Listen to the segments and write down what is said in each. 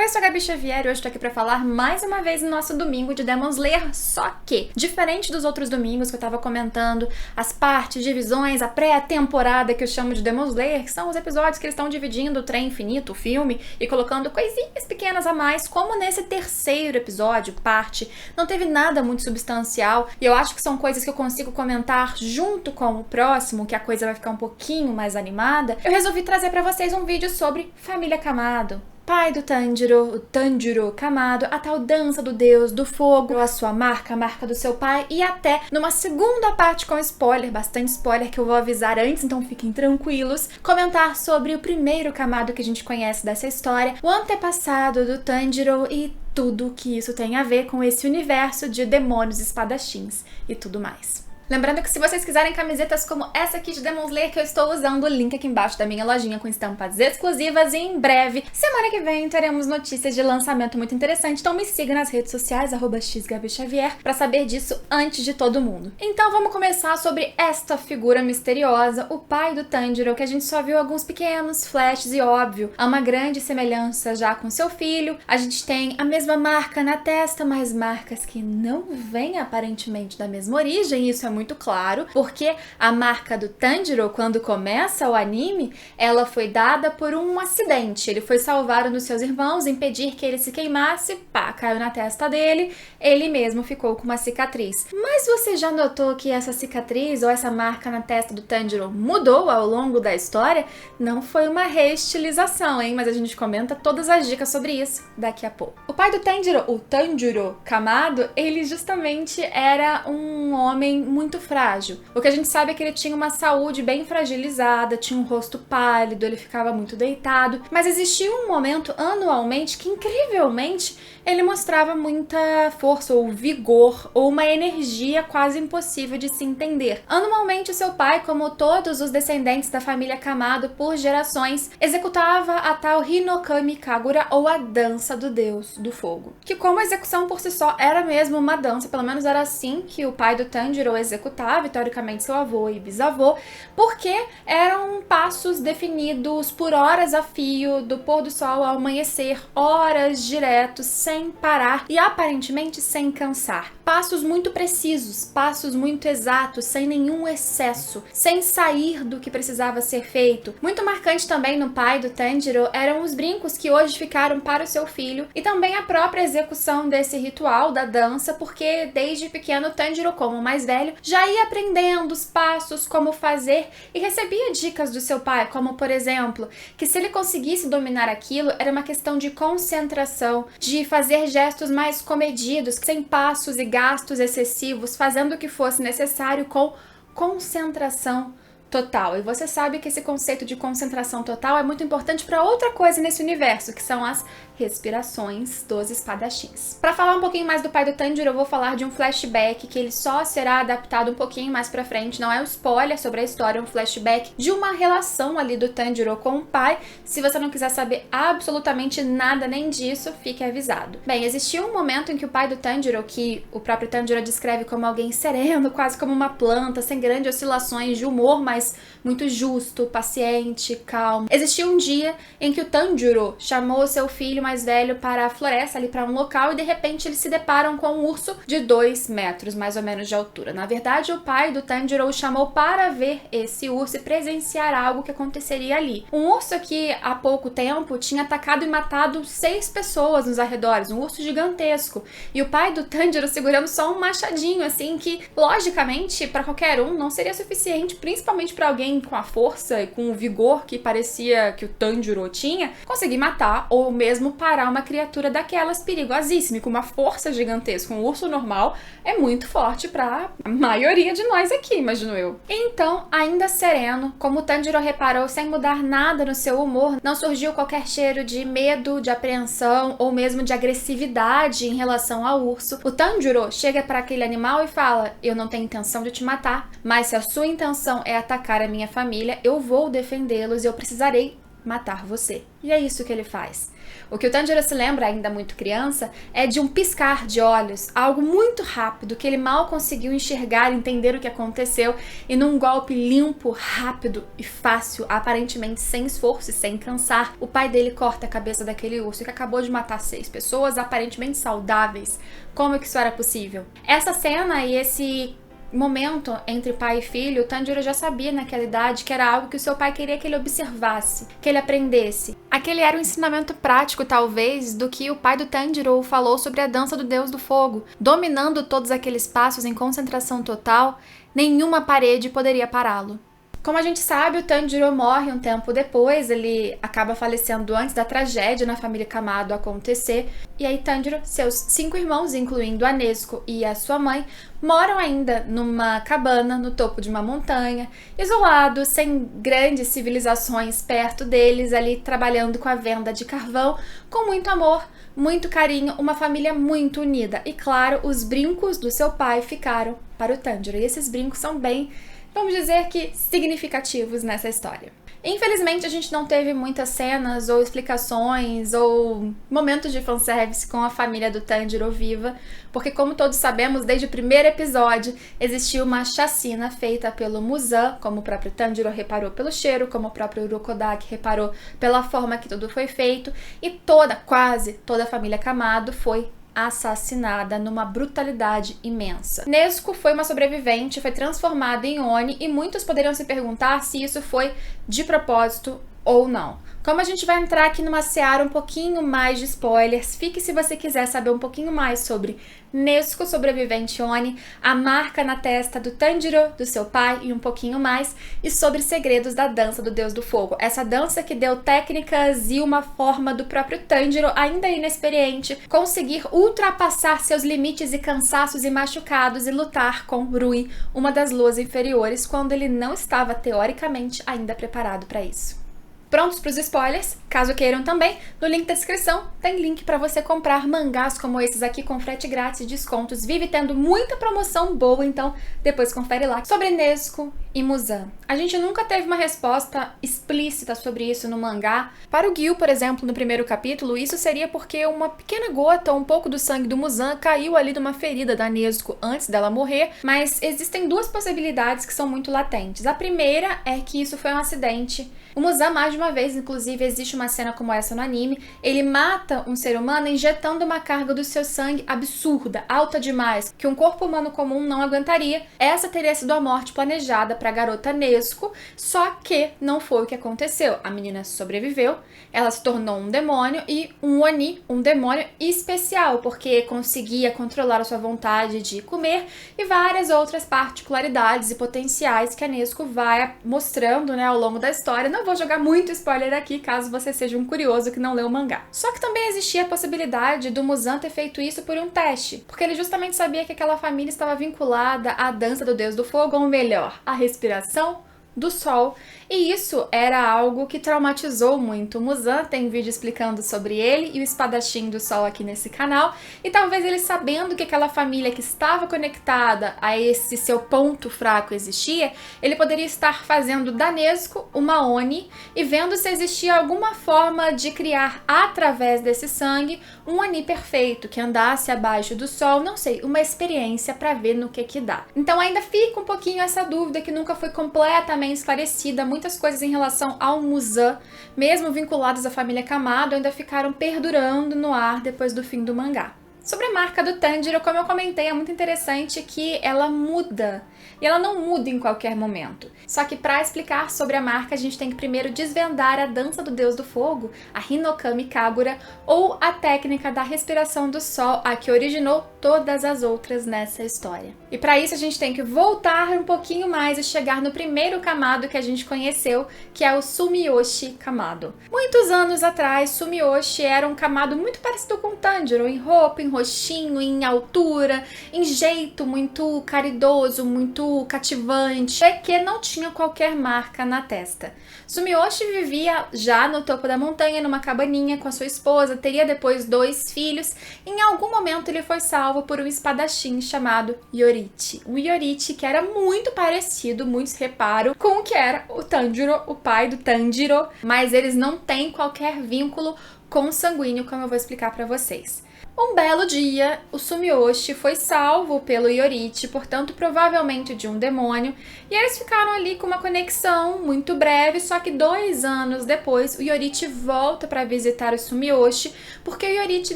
Oi, eu sou a Gabi Xavier e hoje tô aqui pra falar mais uma vez no nosso domingo de Demon Slayer, só que, diferente dos outros domingos que eu tava comentando, as partes, divisões, a pré-temporada que eu chamo de Demon Slayer, que são os episódios que eles estão dividindo o trem infinito, o filme, e colocando coisinhas pequenas a mais, como nesse terceiro episódio, parte, não teve nada muito substancial, e eu acho que são coisas que eu consigo comentar junto com o próximo, que a coisa vai ficar um pouquinho mais animada. Eu resolvi trazer pra vocês um vídeo sobre Família Kamado. Pai do Tanjiro, o Tanjiro Kamado, a tal dança do deus do fogo, a sua marca, a marca do seu pai, e até numa segunda parte com spoiler, bastante spoiler que eu vou avisar antes, então fiquem tranquilos, comentar sobre o primeiro Kamado que a gente conhece dessa história, o antepassado do Tanjiro e tudo que isso tem a ver com esse universo de demônios espadachins e tudo mais. Lembrando que se vocês quiserem camisetas como essa aqui de Demon Slayer que eu estou usando, o link aqui embaixo da minha lojinha com estampas exclusivas, e em breve, semana que vem, teremos notícias de lançamento muito interessante, então me siga nas redes sociais, @xgabixavier, pra saber disso antes de todo mundo. Então vamos começar sobre esta figura misteriosa, o pai do Tanjiro, que a gente só viu alguns pequenos flashes e óbvio, há uma grande semelhança já com seu filho, a gente tem a mesma marca na testa, mas marcas que não vêm aparentemente da mesma origem, isso é muito claro, porque a marca do Tanjiro, quando começa o anime, ela foi dada por um acidente. Ele foi salvar um dos seus irmãos, impedir que ele se queimasse, pá, caiu na testa dele, ele mesmo ficou com uma cicatriz. Mas você já notou que essa cicatriz ou essa marca na testa do Tanjiro mudou ao longo da história? Não foi uma reestilização, hein? Mas a gente comenta todas as dicas sobre isso daqui a pouco. O pai do Tanjiro, o Tanjiro Kamado, ele justamente era um homem muito frágil. O que a gente sabe é que ele tinha uma saúde bem fragilizada, tinha um rosto pálido, ele ficava muito deitado, mas existia um momento anualmente que, incrivelmente, ele mostrava muita força ou vigor ou uma energia quase impossível de se entender. Anualmente, o seu pai, como todos os descendentes da família Kamado por gerações, executava a tal Hinokami Kagura, ou a dança do deus do fogo, que como execução por si só era mesmo uma dança, pelo menos era assim que o pai do Tanjiro executava, teoricamente seu avô e bisavô, porque eram passos definidos por horas a fio, do pôr do sol ao amanhecer, horas diretos, sem parar e aparentemente sem cansar. Passos muito precisos, passos muito exatos, sem nenhum excesso, sem sair do que precisava ser feito. Muito marcante também no pai do Tanjiro eram os brincos que hoje ficaram para o seu filho e também a própria execução desse ritual da dança, porque desde pequeno Tanjiro, como o mais velho, já ia aprendendo os passos, como fazer, e recebia dicas do seu pai, como por exemplo, que se ele conseguisse dominar aquilo, era uma questão de concentração, de fazer gestos mais comedidos, sem passos e gastos excessivos, fazendo o que fosse necessário com concentração total. E você sabe que esse conceito de concentração total é muito importante para outra coisa nesse universo, que são as respirações dos espadachins. Para falar um pouquinho mais do pai do Tanjiro, eu vou falar de um flashback que ele só será adaptado um pouquinho mais pra frente, não é um spoiler sobre a história, é um flashback de uma relação ali do Tanjiro com o pai. Se você não quiser saber absolutamente nada nem disso, fique avisado. Bem, existia um momento em que o pai do Tanjiro, que o próprio Tanjiro descreve como alguém sereno, quase como uma planta, sem grandes oscilações de humor, mas muito justo, paciente, calmo. Existia um dia em que o Tanjiro chamou o seu filho mais velho para a floresta, ali para um local, e de repente eles se deparam com um urso de 2 metros, mais ou menos, de altura. Na verdade, o pai do Tanjiro o chamou para ver esse urso e presenciar algo que aconteceria ali. Um urso que há pouco tempo tinha atacado e matado 6 pessoas nos arredores, um urso gigantesco. E o pai do Tanjiro segurando só um machadinho, assim, que logicamente para qualquer um não seria suficiente, principalmente para alguém com a força e com o vigor que parecia que o Tanjiro tinha, conseguir matar ou mesmo parar uma criatura daquelas perigosíssima, com uma força gigantesca. Um urso normal é muito forte para a maioria de nós aqui, imagino eu. Então, ainda sereno, como o Tanjiro reparou, sem mudar nada no seu humor, não surgiu qualquer cheiro de medo, de apreensão ou mesmo de agressividade em relação ao urso. O Tanjiro chega para aquele animal e fala: eu não tenho intenção de te matar, mas se a sua intenção é atacar a minha família, eu vou defendê-los e eu precisarei matar você. E é isso que ele faz. O que o Tanjiro se lembra, ainda muito criança, é de um piscar de olhos, algo muito rápido que ele mal conseguiu enxergar, entender o que aconteceu, e num golpe limpo, rápido e fácil, aparentemente sem esforço e sem cansar, o pai dele corta a cabeça daquele urso que acabou de matar 6 pessoas aparentemente saudáveis. Como que isso era possível? Essa cena e esse momento entre pai e filho, o Tanjiro já sabia naquela idade que era algo que o seu pai queria que ele observasse, que ele aprendesse. Aquele era um ensinamento prático, talvez, do que o pai do Tanjiro falou sobre a dança do Deus do Fogo. Dominando todos aqueles passos em concentração total, nenhuma parede poderia pará-lo. Como a gente sabe, o Tanjiro morre um tempo depois, ele acaba falecendo antes da tragédia na família Kamado acontecer. E aí Tanjiro, seus 5 irmãos, incluindo a Nezuko e a sua mãe, moram ainda numa cabana no topo de uma montanha, isolados, sem grandes civilizações perto deles, ali trabalhando com a venda de carvão, com muito amor, muito carinho, uma família muito unida. E claro, os brincos do seu pai ficaram para o Tanjiro. E esses brincos são bem, vamos dizer que, significativos nessa história. Infelizmente, a gente não teve muitas cenas ou explicações ou momentos de fanservice com a família do Tanjiro viva, porque como todos sabemos, desde o primeiro episódio, existiu uma chacina feita pelo Muzan, como o próprio Tanjiro reparou pelo cheiro, como o próprio Urokodaki reparou pela forma que tudo foi feito, e quase toda a família Kamado foi assassinada numa brutalidade imensa. Nezuko foi uma sobrevivente, foi transformada em Oni, e muitos poderiam se perguntar se isso foi de propósito ou não. Como a gente vai entrar aqui numa seara um pouquinho mais de spoilers, fique se você quiser saber um pouquinho mais sobre Nezuko, sobrevivente Oni, a marca na testa do Tanjiro, do seu pai, e um pouquinho mais, e sobre segredos da dança do Deus do Fogo. Essa dança que deu técnicas e uma forma do próprio Tanjiro, ainda inexperiente, conseguir ultrapassar seus limites e cansaços e machucados e lutar com Rui, uma das luas inferiores, quando ele não estava, teoricamente, ainda preparado para isso. Prontos para os spoilers? Caso queiram também, no link da descrição tem link para você comprar mangás como esses aqui com frete grátis e descontos. Vive tendo muita promoção boa, então depois confere lá. Sobre Nezuko e Muzan. A gente nunca teve uma resposta explícita sobre isso no mangá. Para o Gyu, por exemplo, no primeiro capítulo, isso seria porque uma pequena gota ou um pouco do sangue do Muzan caiu ali numa ferida da Nezuko antes dela morrer, mas existem 2 possibilidades que são muito latentes. A primeira é que isso foi um acidente. O Muzan, mais de uma vez, inclusive, existe uma cena como essa no anime, ele mata um ser humano injetando uma carga do seu sangue absurda, alta demais, que um corpo humano comum não aguentaria. Essa teria sido a morte planejada para a garota Nezuko, só que não foi o que aconteceu. A menina sobreviveu, ela se tornou um demônio e um Oni, um demônio especial, porque conseguia controlar a sua vontade de comer e várias outras particularidades e potenciais que a Nezuko vai mostrando, né, ao longo da história. Não vou jogar muito spoiler aqui, caso você seja um curioso que não leu o mangá. Só que também existia a possibilidade do Muzan ter feito isso por um teste, porque ele justamente sabia que aquela família estava vinculada à dança do Deus do Fogo, ou melhor, à respiração do sol, e isso era algo que traumatizou muito o Muzan. Tem vídeo explicando sobre ele e o espadachim do sol aqui nesse canal, e talvez ele, sabendo que aquela família que estava conectada a esse seu ponto fraco existia, ele poderia estar fazendo da Nezuko uma Oni e vendo se existia alguma forma de criar através desse sangue um Oni perfeito, que andasse abaixo do sol, não sei, uma experiência para ver no que dá. Então ainda fica um pouquinho essa dúvida que nunca foi completamente esclarecida. Muitas coisas em relação ao Muzan, mesmo vinculadas à família Kamado, ainda ficaram perdurando no ar depois do fim do mangá. Sobre a marca do Tanjiro, como eu comentei, é muito interessante que ela muda. E ela não muda em qualquer momento. Só que para explicar sobre a marca, a gente tem que primeiro desvendar a dança do Deus do Fogo, a Hinokami Kagura, ou a técnica da respiração do sol, a que originou todas as outras nessa história. E para isso a gente tem que voltar um pouquinho mais e chegar no primeiro Kamado que a gente conheceu, que é o Sumiyoshi Kamado. Muitos anos atrás, Sumiyoshi era um Kamado muito parecido com o Tanjiro, em roupa, em rostinho, em altura, em jeito muito caridoso, muito cativante, é que não tinha qualquer marca na testa. Sumiyoshi vivia já no topo da montanha, numa cabaninha com a sua esposa, teria depois 2 filhos. Em algum momento ele foi salvo por um espadachim chamado Yori. Yorite. Um Yorite que era muito parecido, muitos reparam, com o que era o Tanjiro, o pai do Tanjiro, mas eles não têm qualquer vínculo consanguíneo, como eu vou explicar pra vocês. Um belo dia, o Sumiyoshi foi salvo pelo Yorite, portanto, provavelmente de um demônio, e eles ficaram ali com uma conexão muito breve, só que 2 anos depois, o Yorite volta para visitar o Sumiyoshi, porque o Yorite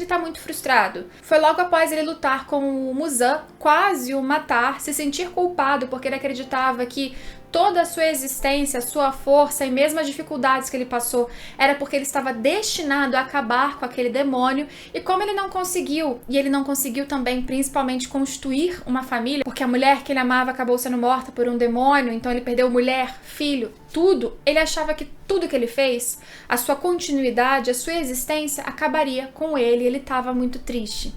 está muito frustrado. Foi logo após ele lutar com o Muzan, quase o matar, se sentir culpado porque ele acreditava que toda a sua existência, a sua força e mesmo as dificuldades que ele passou era porque ele estava destinado a acabar com aquele demônio, e como ele não conseguiu, e ele não conseguiu também principalmente constituir uma família, porque a mulher que ele amava acabou sendo morta por um demônio, então ele perdeu mulher, filho, tudo, ele achava que tudo que ele fez, a sua continuidade, a sua existência acabaria com ele, e ele estava muito triste.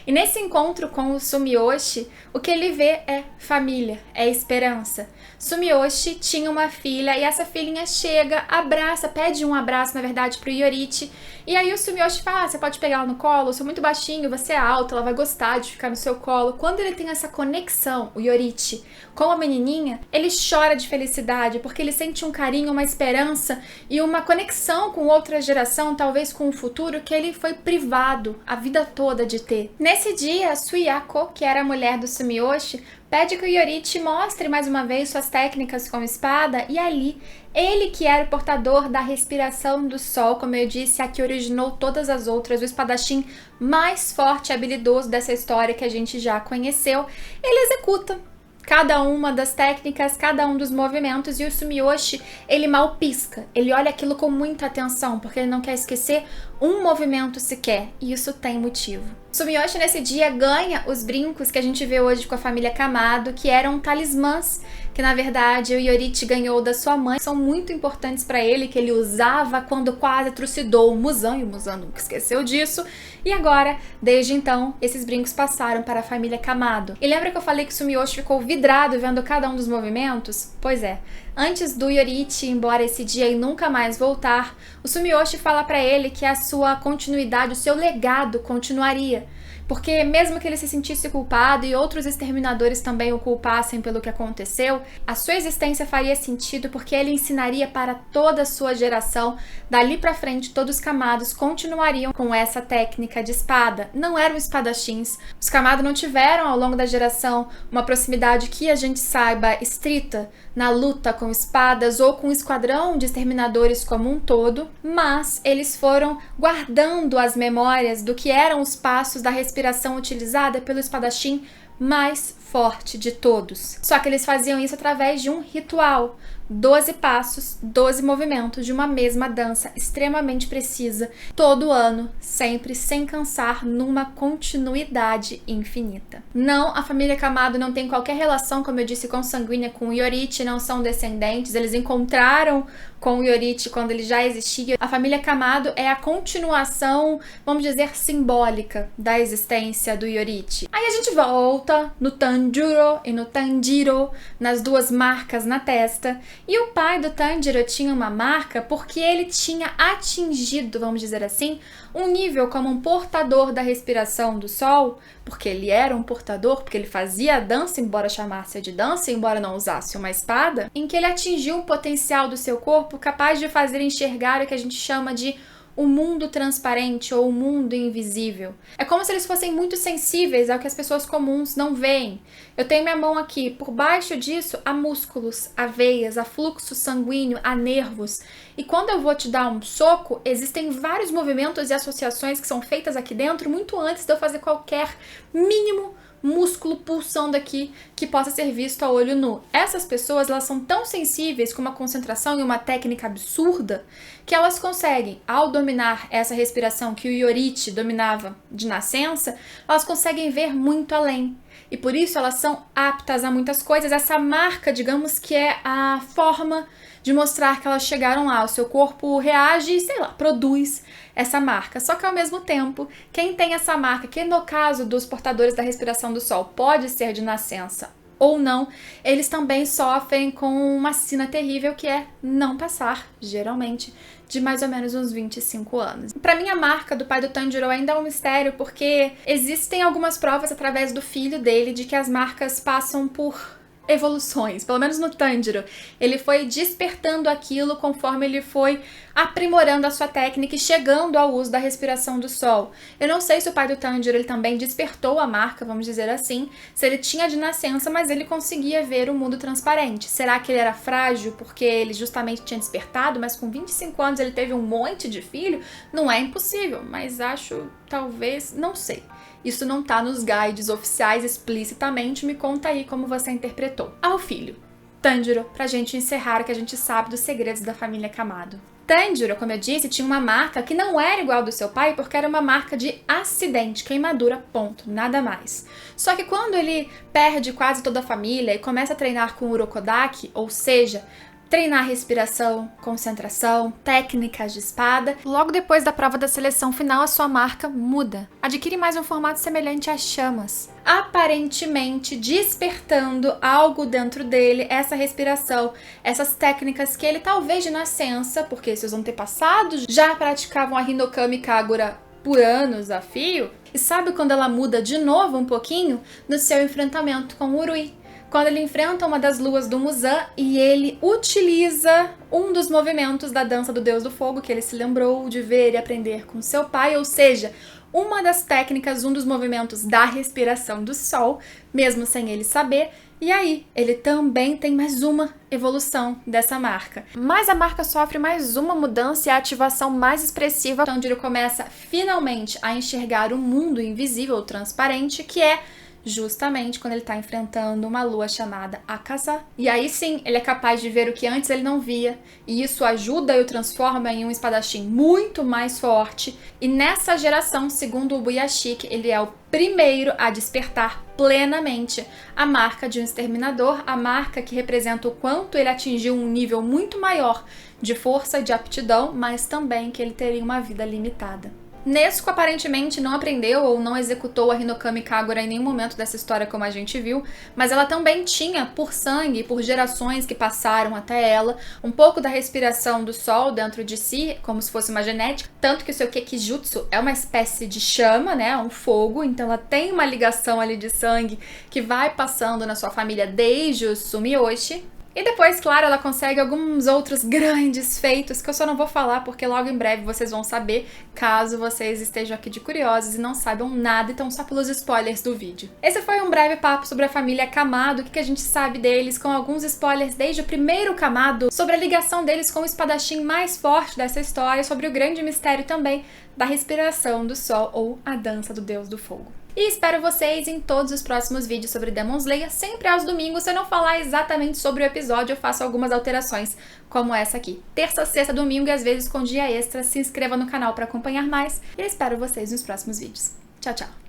E nesse encontro com o Sumiyoshi, o que ele vê é família, é esperança. Sumiyoshi tinha uma filha e essa filhinha chega, abraça, pede um abraço, na verdade, pro Yorite. E aí o Sumiyoshi fala, você pode pegar ela no colo, eu sou muito baixinho, você é alto, ela vai gostar de ficar no seu colo. Quando ele tem essa conexão, o Yorite, com a menininha, ele chora de felicidade, porque ele sente um carinho, uma esperança e uma conexão com outra geração, talvez com o futuro, que ele foi privado a vida toda de ter. Nesse dia, Suyako, que era a mulher do Sumiyoshi, pede que o Yorite mostre mais uma vez suas técnicas com espada, e ali, ele que era o portador da respiração do sol, como eu disse, a que originou todas as outras, o espadachim mais forte e habilidoso dessa história que a gente já conheceu, ele executa cada uma das técnicas, cada um dos movimentos, e o Sumiyoshi, ele mal pisca, ele olha aquilo com muita atenção, porque ele não quer esquecer um movimento sequer, e isso tem motivo. Sumiyoshi nesse dia ganha os brincos que a gente vê hoje com a família Kamado, que eram talismãs, que na verdade o Yorite ganhou da sua mãe, são muito importantes para ele, que ele usava quando quase trucidou o Muzan, e o Muzan nunca esqueceu disso, e agora, desde então, esses brincos passaram para a família Kamado. E lembra que eu falei que o Sumiyoshi ficou vidrado vendo cada um dos movimentos? Pois é, antes do Yorite ir embora esse dia e nunca mais voltar, o Sumiyoshi fala para ele que a sua continuidade, o seu legado continuaria. Porque mesmo que ele se sentisse culpado e outros exterminadores também o culpassem pelo que aconteceu, a sua existência faria sentido porque ele ensinaria para toda a sua geração. Dali pra frente, todos os Kamados continuariam com essa técnica de espada. Não eram espadachins. Os Kamado não tiveram ao longo da geração uma proximidade que a gente saiba estrita na luta com espadas ou com um esquadrão de exterminadores como um todo, mas eles foram guardando as memórias do que eram os passos da respiração utilizada pelo espadachim mais forte de todos. Só que eles faziam isso através de um ritual. 12 passos, 12 movimentos de uma mesma dança extremamente precisa, todo ano, sempre sem cansar, numa continuidade infinita. Não, a família Kamado não tem qualquer relação, como eu disse, consanguínea com o Yorite, não são descendentes, eles encontraram com o Yorite quando ele já existia. A família Kamado é a continuação, vamos dizer, simbólica da existência do Yorite. Aí a gente volta no Tanjiro e no Tanjiro, nas duas marcas na testa. E o pai do Tanjiro tinha uma marca porque ele tinha atingido, vamos dizer assim, um nível como um portador da respiração do sol, porque ele era um portador, porque ele fazia a dança, embora chamasse de dança, embora não usasse uma espada, em que ele atingiu um potencial do seu corpo capaz de fazer enxergar o que a gente chama de o mundo transparente ou o mundo invisível. É como se eles fossem muito sensíveis ao que as pessoas comuns não veem. Eu tenho minha mão aqui, por baixo disso há músculos, há veias, há fluxo sanguíneo, há nervos. E quando eu vou te dar um soco, existem vários movimentos e associações que são feitas aqui dentro muito antes de eu fazer qualquer mínimo músculo pulsando aqui que possa ser visto a olho nu. Essas pessoas, elas são tão sensíveis com uma concentração e uma técnica absurda que elas conseguem, ao dominar essa respiração que o Yorite dominava de nascença, elas conseguem ver muito além. E por isso elas são aptas a muitas coisas. Essa marca, digamos que é a forma de mostrar que elas chegaram lá. O seu corpo reage e, sei lá, produz essa marca. Só que ao mesmo tempo, quem tem essa marca, que no caso dos portadores da respiração do sol pode ser de nascença ou não, eles também sofrem com uma sina terrível que é não passar, geralmente, de mais ou menos uns 25 anos. Pra mim, a marca do pai do Tanjiro ainda é um mistério, porque existem algumas provas através do filho dele de que as marcas passam por evoluções, pelo menos no Tanjiro. Ele foi despertando aquilo conforme ele foi aprimorando a sua técnica e chegando ao uso da respiração do sol. Eu não sei se o pai do Tanjiro ele também despertou a marca, vamos dizer assim, se ele tinha de nascença, mas ele conseguia ver o mundo transparente. Será que ele era frágil porque ele justamente tinha despertado, mas com 25 anos ele teve um monte de filho? Não é impossível, mas acho, talvez, não sei. Isso não tá nos guides oficiais explicitamente, me conta aí como você interpretou. Ao filho, Tanjiro, pra gente encerrar o que a gente sabe dos segredos da família Kamado. Tanjiro, como eu disse, tinha uma marca que não era igual do seu pai porque era uma marca de acidente, queimadura, ponto, nada mais. Só que quando ele perde quase toda a família e começa a treinar com o Urokodaki, ou seja, treinar respiração, concentração, técnicas de espada. Logo depois da prova da seleção final, a sua marca muda. Adquire mais um formato semelhante às chamas. Aparentemente despertando algo dentro dele, essa respiração, essas técnicas que ele talvez de nascença, porque seus antepassados já praticavam a Hinokami Kagura por anos a fio. E sabe quando ela muda de novo um pouquinho? No seu enfrentamento com o Urui. Quando ele enfrenta uma das luas do Muzan e ele utiliza um dos movimentos da dança do Deus do Fogo que ele se lembrou de ver e aprender com seu pai, ou seja, uma das técnicas, um dos movimentos da respiração do sol, mesmo sem ele saber. E aí, ele também tem mais uma evolução dessa marca. Mas a marca sofre mais uma mudança e a ativação mais expressiva, onde ele começa finalmente a enxergar o mundo invisível, transparente, que é justamente quando ele tá enfrentando uma lua chamada Akaza. E aí sim, ele é capaz de ver o que antes ele não via, e isso ajuda e o transforma em um espadachim muito mais forte. E nessa geração, segundo o Buyashiki, ele é o primeiro a despertar plenamente a marca de um exterminador, a marca que representa o quanto ele atingiu um nível muito maior de força e de aptidão, mas também que ele teria uma vida limitada. Nezuko aparentemente não aprendeu ou não executou a Hinokami Kagura em nenhum momento dessa história, como a gente viu, mas ela também tinha, por sangue, por gerações que passaram até ela, um pouco da respiração do sol dentro de si, como se fosse uma genética, tanto que o seu Kekijutsu é uma espécie de chama, né, um fogo, então ela tem uma ligação ali de sangue que vai passando na sua família desde o Sumiyoshi. E depois, claro, ela consegue alguns outros grandes feitos que eu só não vou falar porque logo em breve vocês vão saber, caso vocês estejam aqui de curiosos e não saibam nada, então só pelos spoilers do vídeo. Esse foi um breve papo sobre a família Kamado, o que a gente sabe deles, com alguns spoilers desde o primeiro Kamado, sobre a ligação deles com o espadachim mais forte dessa história, sobre o grande mistério também da respiração do sol ou a dança do Deus do Fogo. E espero vocês em todos os próximos vídeos sobre Demon Slayer, sempre aos domingos. Se eu não falar exatamente sobre o episódio, eu faço algumas alterações, como essa aqui. Terça, sexta, domingo e às vezes com dia extra. Se inscreva no canal para acompanhar mais. E eu espero vocês nos próximos vídeos. Tchau, tchau!